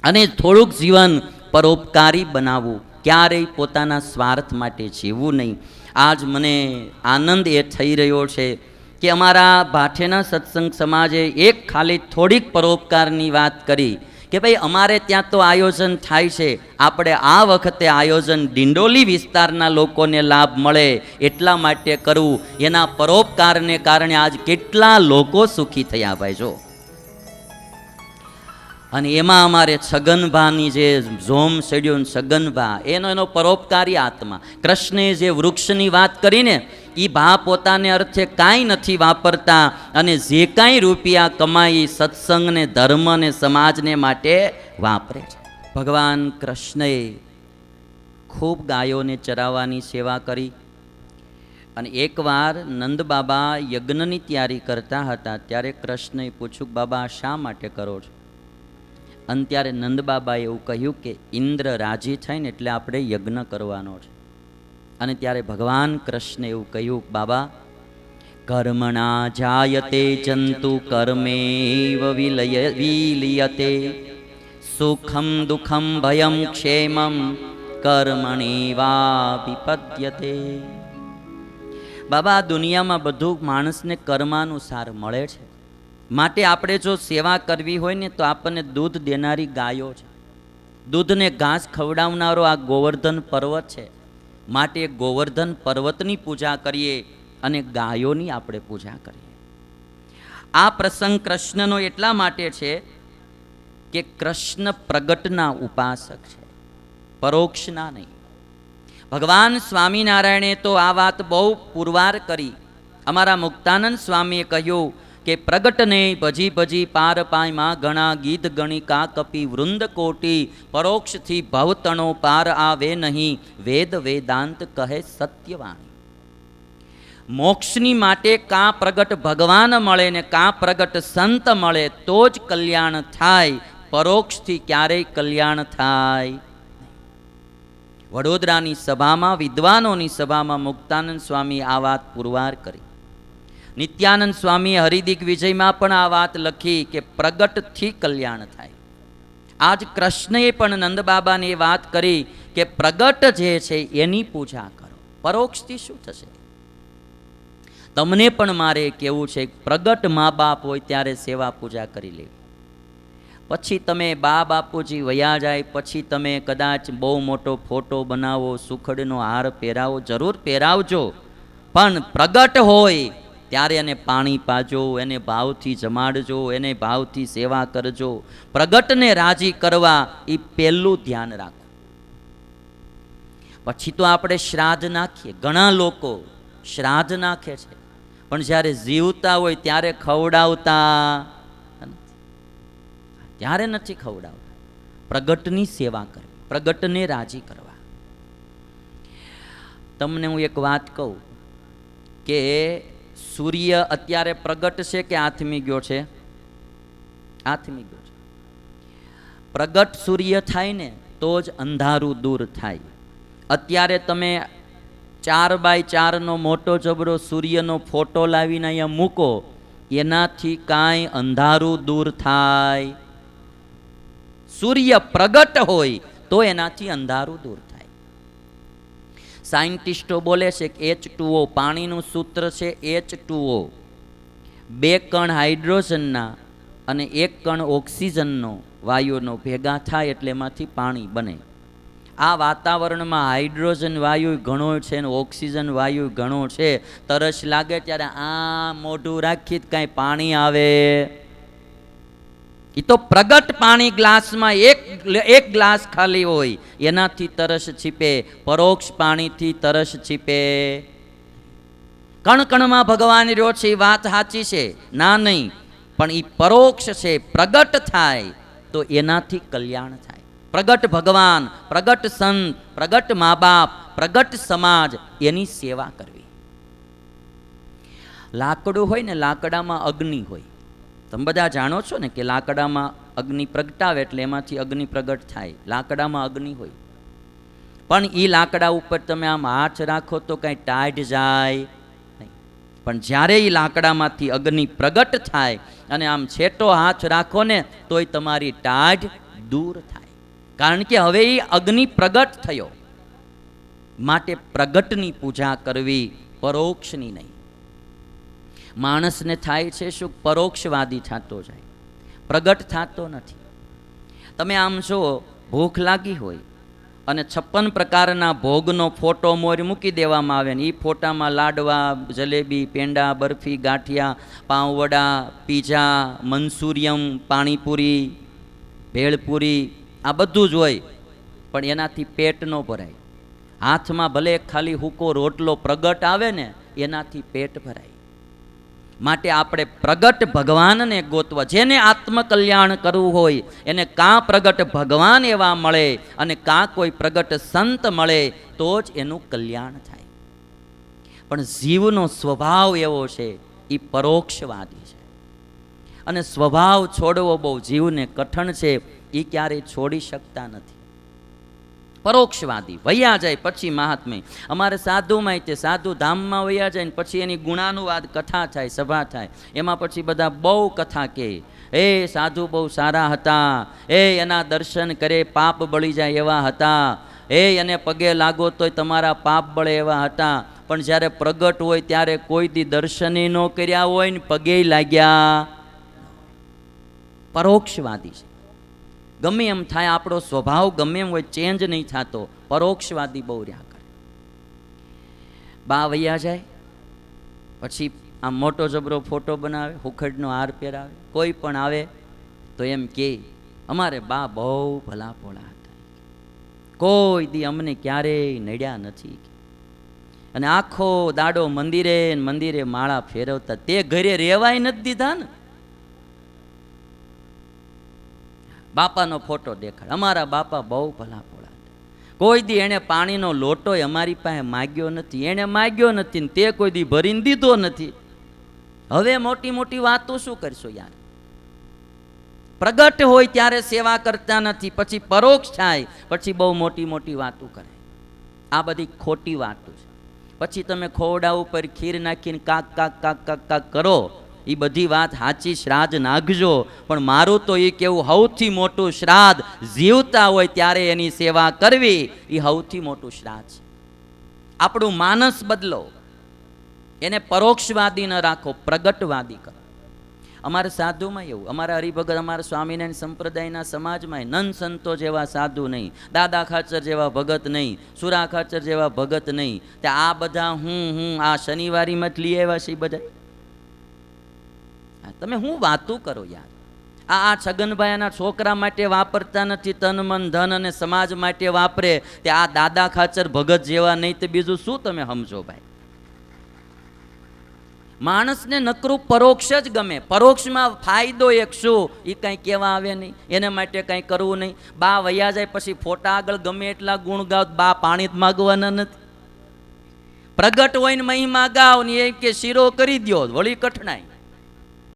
અને થોડુંક જીવન પરોપકારી બનાવવું, ક્યારેય પોતાના સ્વાર્થ માટે જીવવું નહીં. આજ મને આનંદ એ થઈ રહ્યો છે કે અમારા ભાઠેના સત્સંગ સમાજે એક ખાલી થોડીક પરોપકારની વાત કરી કે ભાઈ અમારે ત્યાં તો આયોજન થાય છે, આપણે આ વખતે આયોજન ડિંડોલી વિસ્તારના લોકોને લાભ મળે એટલા માટે કરવું. એના પરોપકારને કારણે આજ કેટલા લોકો સુખી થયા ભાઈ જો. અને એમાં અમારે છગનભાની જે ઝોમ સડ્યો છગનભા એનો પરોપકારી આત્મા. કૃષ્ણે જે વૃક્ષની વાત કરીને એ ભા પોતાને અર્થે કાંઈ નથી વાપરતા અને જે કાંઈ રૂપિયા કમાઈ સત્સંગને ધર્મને સમાજને માટે વાપરે છે. ભગવાન કૃષ્ણએ ખૂબ ગાયોને ચરાવવાની સેવા કરી. અને એકવાર નંદ બાબા યજ્ઞની તૈયારી કરતા હતા ત્યારે કૃષ્ણએ પૂછ્યું, બાબા શા માટે કરો છો? અને ત્યારે નંદ બાબાએ એવું કહ્યું કે ઇન્દ્ર રાજી થાય ને એટલે આપણે યજ્ઞ કરવાનો છે. અને ત્યારે ભગવાન કૃષ્ણે એવું કહ્યું, બાબા કર્મણા જાયતે જંતુ કર્મેવ વિલીયતે સુખમ દુઃખમ ભયમ ક્ષેમમ કર્મણેવા વિપદ્યતે. બાબા દુનિયામાં બધું માણસને કર્માનુસાર મળે છે. માટે આપણે જો સેવા કરવી હોય ને તો આપણને દૂધ દેનારી ગાયો છે, દૂધને ઘાસ ખવડાવનારો આ ગોવર્ધન પર્વત છે. માટે ગોવર્ધન પર્વતની પૂજા કરીએ અને ગાયોની આપણે પૂજા કરીએ. આ પ્રસંગ કૃષ્ણનો એટલા માટે છે કે કૃષ્ણ પ્રગટના ઉપાસક છે, પરોક્ષના નહીં. ભગવાન સ્વામિનારાયણે તો આ વાત બહુ પુરવાર કરી. અમારા મુક્તાનંદ સ્વામીએ કહ્યું કે પ્રગટને ભજી ભજી પાર પાયમાં ઘણા ગીત ગણિકા કપી વૃંદ કોટી પરોક્ષથી ભવતણો પાર આવે નહીં વેદ વેદાંત કહે સત્યવાણી. મોક્ષની માટે કાં પ્રગટ ભગવાન મળે ને કાં પ્રગટ સંત મળે તો જ કલ્યાણ થાય, પરોક્ષથી ક્યારેય કલ્યાણ થાય. વડોદરાની સભામાં વિદ્વાનોની સભામાં મુક્તાનંદ સ્વામી આ વાત પુરવાર કરી. નિત્યાનંદ સ્વામીએ હરિદિગ્વિજયમાં પણ આ વાત લખી કે પ્રગટથી કલ્યાણ થાય. આજ કૃષ્ણએ પણ નંદ બાબાને એ વાત કરી કે પ્રગટ જે છે એની પૂજા કરો, પરોક્ષથી શું થશે? તમને પણ મારે કહેવું છે, પ્રગટ મા બાપ હોય ત્યારે સેવા પૂજા કરી લેવી. પછી તમે બા બાપુજી વયા જાય પછી તમે કદાચ બહુ મોટો ફોટો બનાવો, સુખડનો હાર પહેરાવો, જરૂર પહેરાવજો, પણ પ્રગટ હોય ત્યારે એને પાણી પાજો, એને ભાવથી જમાડજો, એને ભાવથી સેવા કરજો. પ્રગટને રાજી કરવા એ પહેલું ધ્યાન રાખો. પછી તો આપણે શ્રાદ્ધ નાખીએ. ઘણા લોકો શ્રાદ્ધ નાખે છે પણ જ્યારે જીવતા હોય ત્યારે ખવડાવતા, ત્યારે નથી ખવડાવતા. પ્રગટની સેવા કરવી, પ્રગટને રાજી કરવા. તમને હું એક વાત કહું કે સૂર્ય અત્યારે પ્રગટ છે કે આથમી ગયો છે? આથમી ગયો છે. પ્રગટ સૂર્ય થાય ને તો જ અંધારું દૂર થાય. અત્યારે તમે 4x4 મોટો જબરો સૂર્યનો ફોટો લાવીને અહીંયા મૂકો, એનાથી કાંઈ અંધારું દૂર થાય? સૂર્ય પ્રગટ હોય તો એનાથી અંધારું દૂર થાય. સાયન્ટિસ્ટો બોલે છે કે H2O, પાણીનું સૂત્ર છે H2O. 2 કણ હાઇડ્રોજનના અને 1 કણ ઓક્સિજનનો વાયુનો ભેગા થાય એટલે એમાંથી પાણી બને. આ વાતાવરણમાં હાઇડ્રોજન વાયુ ઘણો છે ને ઓક્સિજન વાયુ ઘણો છે. તરસ લાગે ત્યારે આ મોઢું રાખી જ કાંઈ પાણી આવે? એ તો પ્રગટ પાણી ગ્લાસમાં એક ગ્લાસ ખાલી હોય એનાથી તરસ છીપે, પરોક્ષ પાણીથી તરસ છીપે. કણ કણમાં ભગવાન રહ્યો છે એ વાત સાચી છે, ના નહીં, પણ એ પરોક્ષ છે. પ્રગટ થાય તો એનાથી કલ્યાણ થાય. પ્રગટ ભગવાન, પ્રગટ સંત, પ્રગટ મા બાપ, પ્રગટ સમાજ, એની સેવા કરવી. લાકડું હોય ને, લાકડામાં અગ્નિ હોય. તમે બધા જાણો છો ને કે લાકડામાં અગ્નિ પ્રગટાવે એટલે એમાંથી અગ્નિ પ્રગટ થાય. લાકડામાં અગ્નિ હોય, પણ એ લાકડા ઉપર તમે આમ હાથ રાખો તો કાંઈ ટાઢ જાય નહીં. પણ જ્યારે એ લાકડામાંથી અગ્નિ પ્રગટ થાય અને આમ છેટો હાથ રાખો ને તોય તમારી ટાઢ દૂર થાય. કારણ કે હવે એ અગ્નિ પ્રગટ થયો, માટે પ્રગટની પૂજા કરવી, પરોક્ષની નહીં. માણસને થાય છે શું? પરોક્ષવાદી થતો જાય, પ્રગટ થતો નથી. તમે આમ જો ભૂખ લાગી હોય અને 56 પ્રકારના ભોગનો ફોટો મોર મૂકી દેવામાં આવે ને એ ફોટામાં લાડવા, જલેબી, પેંડા, બરફી, ગાંઠિયા, પાઉંવડા, પીઝા, મંચુરિયમ, પાણીપુરી, ભેળપુરી, આ બધું જ હોય, પણ એનાથી પેટ ન ભરાય. હાથમાં ભલે ખાલી હૂકો રોટલો પ્રગટ આવે ને એનાથી પેટ ભરાય. માટે આપણે પ્રગટ ભગવાનને ગોતવા. જેને આત્મકલ્યાણ કરવું હોય એને કાં પ્રગટ ભગવાન એવા મળે અને કાં કોઈ પ્રગટ સંત મળે તો જ એનું કલ્યાણ થાય. પણ જીવનો સ્વભાવ એવો છે એ પરોક્ષવાદી છે, અને સ્વભાવ છોડવો બહુ જીવને કઠણ છે, એ ક્યારેય છોડી શકતા નથી. પરોક્ષવાદી વૈયા જાય પછી મહાત્મ્ય. અમારે સાધુમાં તે સાધુ ધામમાં વૈયા જાય ને પછી એની ગુણાનુવાદ કથા થાય, સભા થાય, એમાં પછી બધા બહુ કથા કહે, એ સાધુ બહુ સારા હતા, એ એના દર્શન કરે પાપ બળી જાય એવા હતા, એ એને પગે લાગો તોય તમારા પાપ બળે એવા હતા. પણ જ્યારે પ્રગટ હોય ત્યારે કોઈ દી દર્શને ન કર્યા હોય ને પગે લાગ્યા. પરોક્ષવાદી છે. ગમે એમ થાય, આપણો સ્વભાવ ગમે એમ હોય ચેન્જ નહીં થતો. પરોક્ષવાદી બહુ રહ્યા કરે. બા વૈયા જાય પછી આમ મોટો જબરો ફોટો બનાવે, હુખડનો હાર પહેરાવે, કોઈ પણ આવે તો એમ કે અમારે બા બહુ ભલા ભોળા હતા, કોઈ દી અમને ક્યારેય નડ્યા નથી. અને આખો દાડો મંદિરે મંદિરે માળા ફેરવતા, તે ઘરે રહેવાય નથી દીધા ને. બાપાનો ફોટો દેખાડ, અમારા બાપા બહુ ભલા ભોળા હતા, કોઈ દી એણે પાણીનો લોટો અમારી પાસે માગ્યો નથી, એણે માગ્યો નથી ને તે કોઈ દી ભરીને દીધો નથી. હવે મોટી મોટી વાતો શું કરશો યાર? પ્રગટ હોય ત્યારે સેવા કરતા નથી, પછી પરોક્ષ થાય પછી બહુ મોટી મોટી વાતો કરે. આ બધી ખોટી વાતો છે. પછી તમે ખોડા ઉપર ખીર નાખીને કાક કાક કાક કાક કાક કરો, એ બધી વાત સાચી, શ્રાદ્ધ નાખજો, પણ મારું તો એ કેવું સૌથી મોટું શ્રાદ્ધ જીવતા હોય ત્યારે એની સેવા કરવી, એ સૌથી મોટું શ્રાદ્ધ છે. આપણું માનસ બદલો, એને પરોક્ષવાદી ન રાખો, પ્રગટવાદી કરો. અમારા સાધુમાં એવું, અમારા હરિભગત, અમારા સ્વામિનારાયણ સંપ્રદાયના સમાજમાં નંદ સંતો જેવા સાધુ નહીં, દાદા ખાચર જેવા ભગત નહીં, સુરા ખાચર જેવા ભગત નહીં. તે આ બધા હું આ શનિવારીમાં જ લઈ આવ્યા છે બધા. તમે હું વાતું કરો યાર? આ છગનભાઈના છોકરા માટે વાપરતા નથી, તન મન ધન અને સમાજ માટે વાપરે, તે આ દાદા ખાચર ભગત જેવા નહીં તો બીજું શું તમે સમજો ભાઈ? માણસને નકરું પરોક્ષ જ ગમે. પરોક્ષમાં ફાયદો એક શું, એ કંઈ કહેવા આવે નહીં, એને માટે કંઈ કરવું નહીં. બા વૈયા જાય પછી ફોટા આગળ ગમે એટલા ગુણ ગાવ, બા પાણી જ માગવાના નથી. પ્રગટ હોય ને મહિમા ગાવ ને એ કે શીરો કરી દ્યો, વળી કઠણાય.